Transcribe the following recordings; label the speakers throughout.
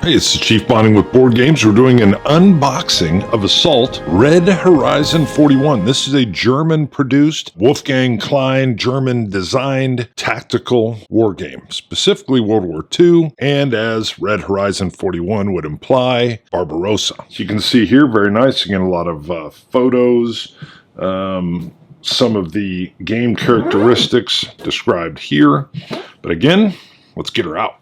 Speaker 1: Hey, it's the Chief Bonding with Board Games. We're doing an unboxing of Assault Red Horizon 41. This is a German-produced, Wolfgang Klein, German-designed tactical war game, specifically World War II, and as Red Horizon 41 would imply, Barbarossa. As you can see here, very nice. Again, a lot of photos, some of the game characteristics described here. But again, let's get her out.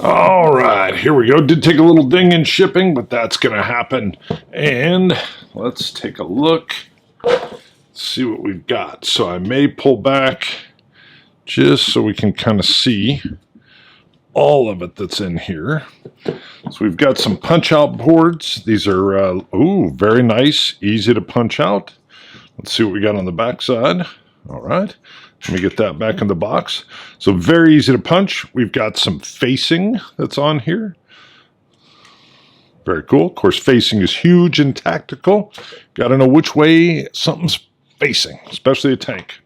Speaker 1: All right, here we go. Did take a little ding in shipping, but that's going to happen. And let's take a look, see what we've got. So I may pull back just so we can kind of see all of it that's in here. So we've got some punch-out boards. These are, very nice, easy to punch out. Let's see what we got on the back side. All right. Let me get that back in the box. So very easy to punch. We've got some facing that's on here. Very cool. Of course, facing is huge and tactical. Got to know which way something's facing, especially a tank.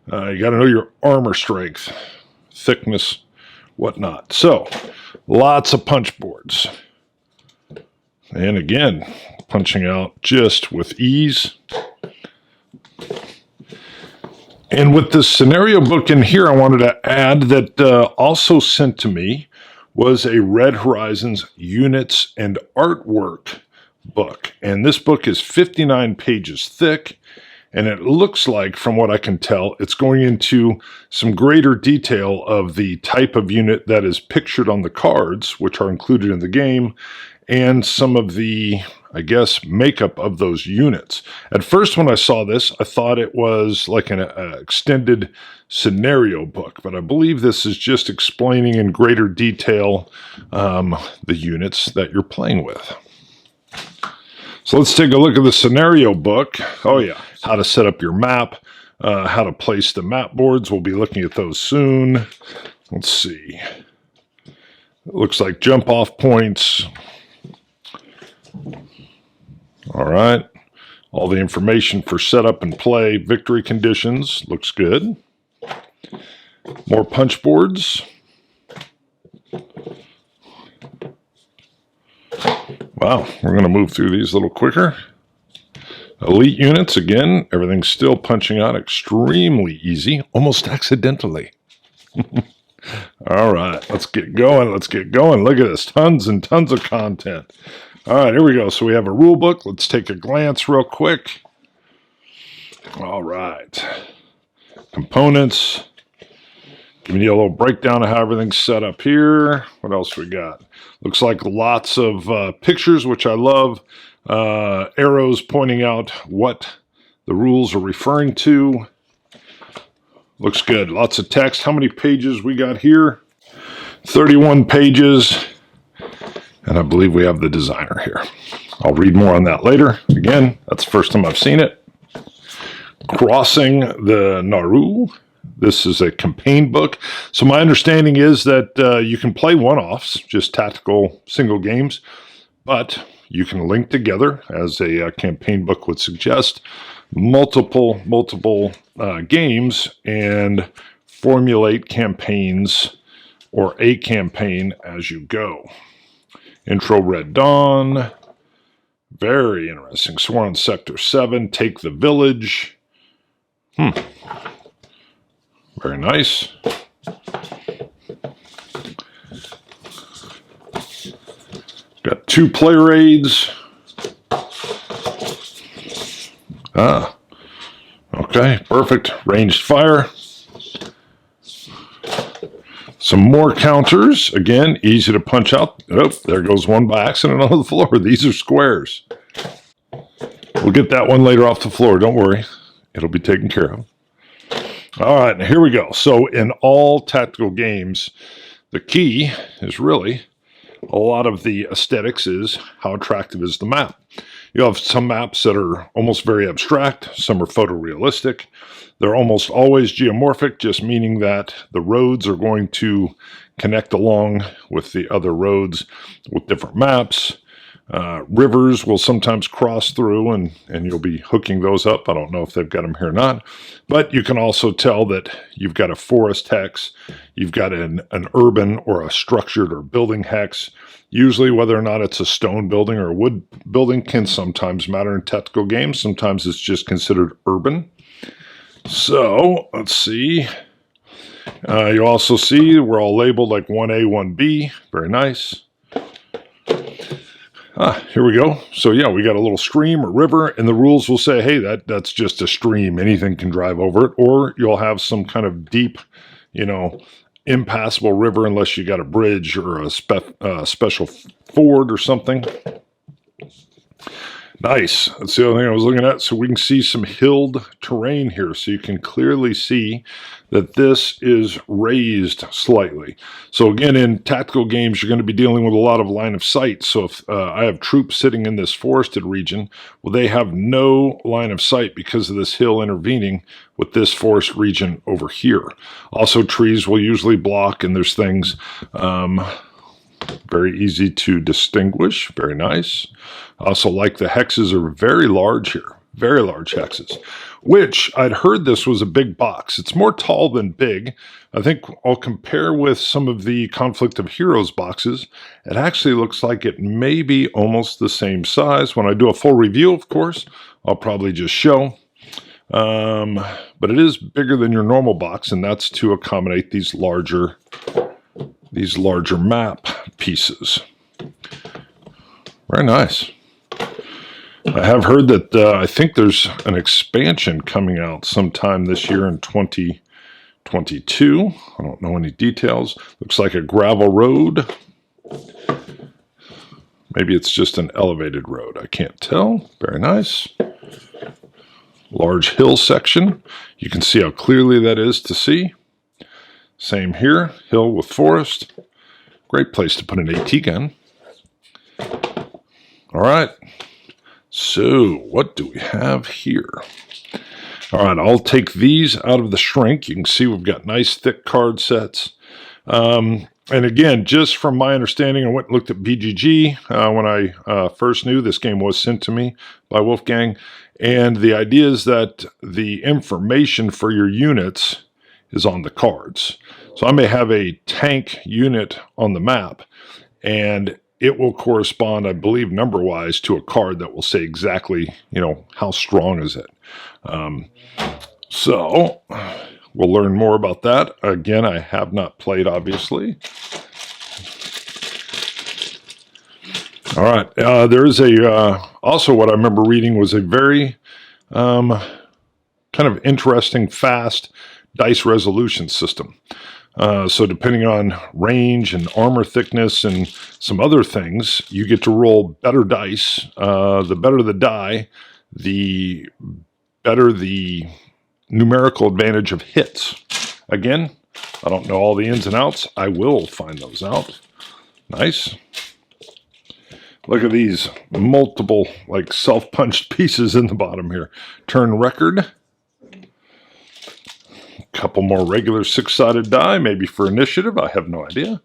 Speaker 1: You got to know your armor strength, thickness, whatnot. So lots of punch boards. And again, punching out just with ease. And with the scenario book in here, I wanted to add that also sent to me was a Red Horizons Units and Artwork book. And this book is 59 pages thick. And it looks like, from what I can tell, it's going into some greater detail of the type of unit that is pictured on the cards, which are included in the game, and some of the, I guess, makeup of those units. At first, when I saw this, I thought it was like an extended scenario book, but I believe this is just explaining in greater detail the units that you're playing with. So let's take a look at the scenario book. Oh yeah, how to set up your map, how to place the map boards. We'll be looking at those soon. Let's see. It looks like jump off points. All right. All the information for setup and play, victory conditions. Looks good. More punch boards. Wow, we're going to move through these a little quicker. Elite units, again, everything's still punching out extremely easy, almost accidentally. All right, let's get going. Let's get going. Look at this, tons and tons of content. All right, here we go. So we have a rule book. Let's take a glance real quick. All right. Components. Giving you a little breakdown of how everything's set up here. What else we got? Looks like lots of pictures, which I love. Arrows pointing out what the rules are referring to. Looks good. Lots of text. How many pages we got here? 31 pages. And I believe we have the designer here. I'll read more on that later. Again, that's the first time I've seen it. Crossing the Nauru. This is a campaign book. So my understanding is that you can play one-offs, just tactical single games, but you can link together, as a campaign book would suggest, multiple games and formulate campaigns or a campaign as you go. Intro Red Dawn. Very interesting. So we're on Sector 7. Take the village. Very nice. Got 2 player aids. Okay, perfect. Ranged fire. Some more counters. Again, easy to punch out. Oh, there goes one by accident on the floor. These are squares. We'll get that one later off the floor. Don't worry. It'll be taken care of. All right, here we go. So in all tactical games, the key is really a lot of the aesthetics is how attractive is the map. You have some maps that are almost very abstract. Some are photorealistic. They're almost always geomorphic, just meaning that the roads are going to connect along with the other roads with different maps. Rivers will sometimes cross through, and you'll be hooking those up. I don't know if they've got them here or not, but you can also tell that you've got a forest hex, you've got an urban or a structured or building hex. Usually, whether or not it's a stone building or a wood building can sometimes matter in tactical games. Sometimes it's just considered urban. So, let's see. You also see we're all labeled like 1A, 1B. Very nice. Here we go. So yeah, we got a little stream or river, and the rules will say, hey, that's just a stream. Anything can drive over it. Or you'll have some kind of deep, impassable river unless you got a bridge or a special ford or something. Nice. That's the other thing I was looking at. So we can see some hilled terrain here. So you can clearly see that this is raised slightly. So again, in tactical games, you're going to be dealing with a lot of line of sight. So if I have troops sitting in this forested region, well, they have no line of sight because of this hill intervening with this forest region over here. Also, trees will usually block, and there's things very easy to distinguish. Very nice. I also like the hexes are very large here. Very large hexes, which I'd heard this was a big box. It's more tall than big. I think I'll compare with some of the Conflict of Heroes boxes. It actually looks like it may be almost the same size. When I do a full review, of course, I'll probably just show. But it is bigger than your normal box, and that's to accommodate these larger map pieces. Very nice. I have heard that I think there's an expansion coming out sometime this year in 2022. I don't know any details. Looks like a gravel road. Maybe it's just an elevated road. I can't tell. Very nice. Large hill section. You can see how clearly that is to see. Same here. Hill with forest. Great place to put an AT gun. All right. So, what do we have here? All right, I'll take these out of the shrink. You can see we've got nice thick card sets. And again, just from my understanding, I went and looked at BGG when I first knew this game was sent to me by Wolfgang. And the idea is that the information for your units is on the cards. So I may have a tank unit on the map, and it will correspond, I believe, number-wise to a card that will say exactly, how strong is it. So we'll learn more about that. Again, I have not played, obviously. All right. There is also what I remember reading was a very kind of interesting, fast dice resolution system. So depending on range and armor thickness and some other things, you get to roll better dice. The better the die, the better the numerical advantage of hits. Again, I don't know all the ins and outs. I will find those out. Nice. Look at these multiple self-punched pieces in the bottom here. Turn record. Couple more regular six-sided die, maybe for initiative. I have no idea.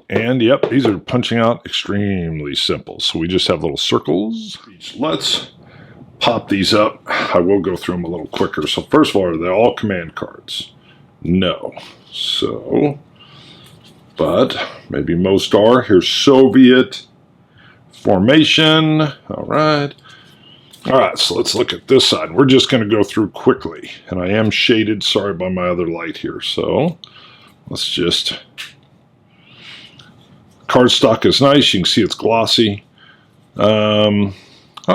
Speaker 1: And yep, these are punching out extremely simple. So we just have little circles. Let's pop these up. I will go through them a little quicker. So first of all, are they all command cards? No. So, but maybe most are. Here's Soviet formation. All right. All right, so let's look at this side. We're just going to go through quickly. And I am shaded, sorry, by my other light here. So let's just... Cardstock is nice. You can see it's glossy. Not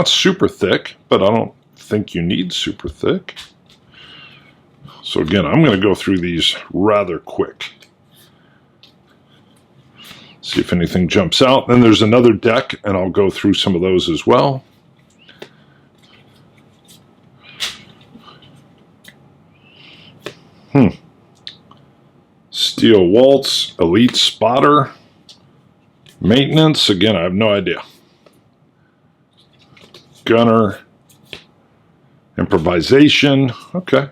Speaker 1: super thick, but I don't think you need super thick. So again, I'm going to go through these rather quick. See if anything jumps out. Then there's another deck, and I'll go through some of those as well. Steel Waltz, Elite Spotter, Maintenance, again, I have no idea. Gunner, Improvisation, okay.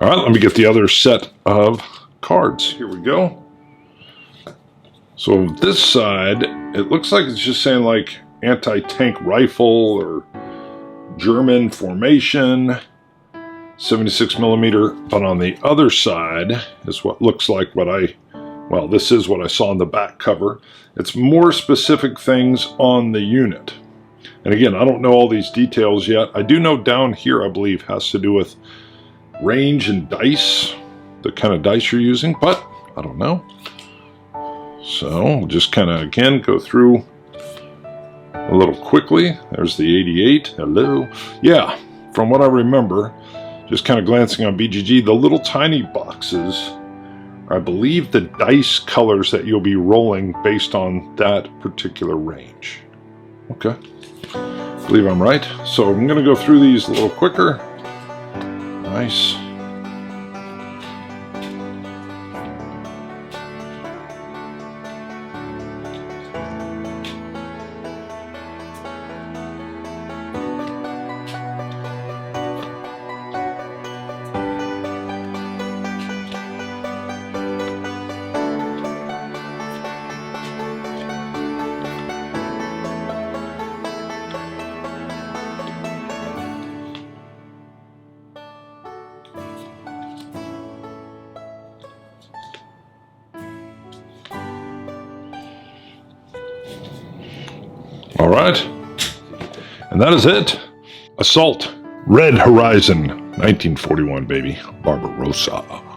Speaker 1: All right, let me get the other set of cards. Here we go. So this side, it looks like it's just saying like anti-tank rifle or German formation, 76 millimeter. But on the other side is what looks like this is what I saw on the back cover. It's more specific things on the unit. And again, I don't know all these details yet. I do know down here, I believe, has to do with range and dice, the kind of dice you're using, but I don't know. So we'll just kind of, again, go through a little quickly. There's the 88. Hello. Yeah, from what I remember, just kind of glancing on BGG, the little tiny boxes, I believe the dice colors that you'll be rolling based on that particular range. Okay. I believe I'm right. So I'm going to go through these a little quicker. Nice. All right, and that is it. Assault, Red Horizon, 1941, baby, Barbarossa.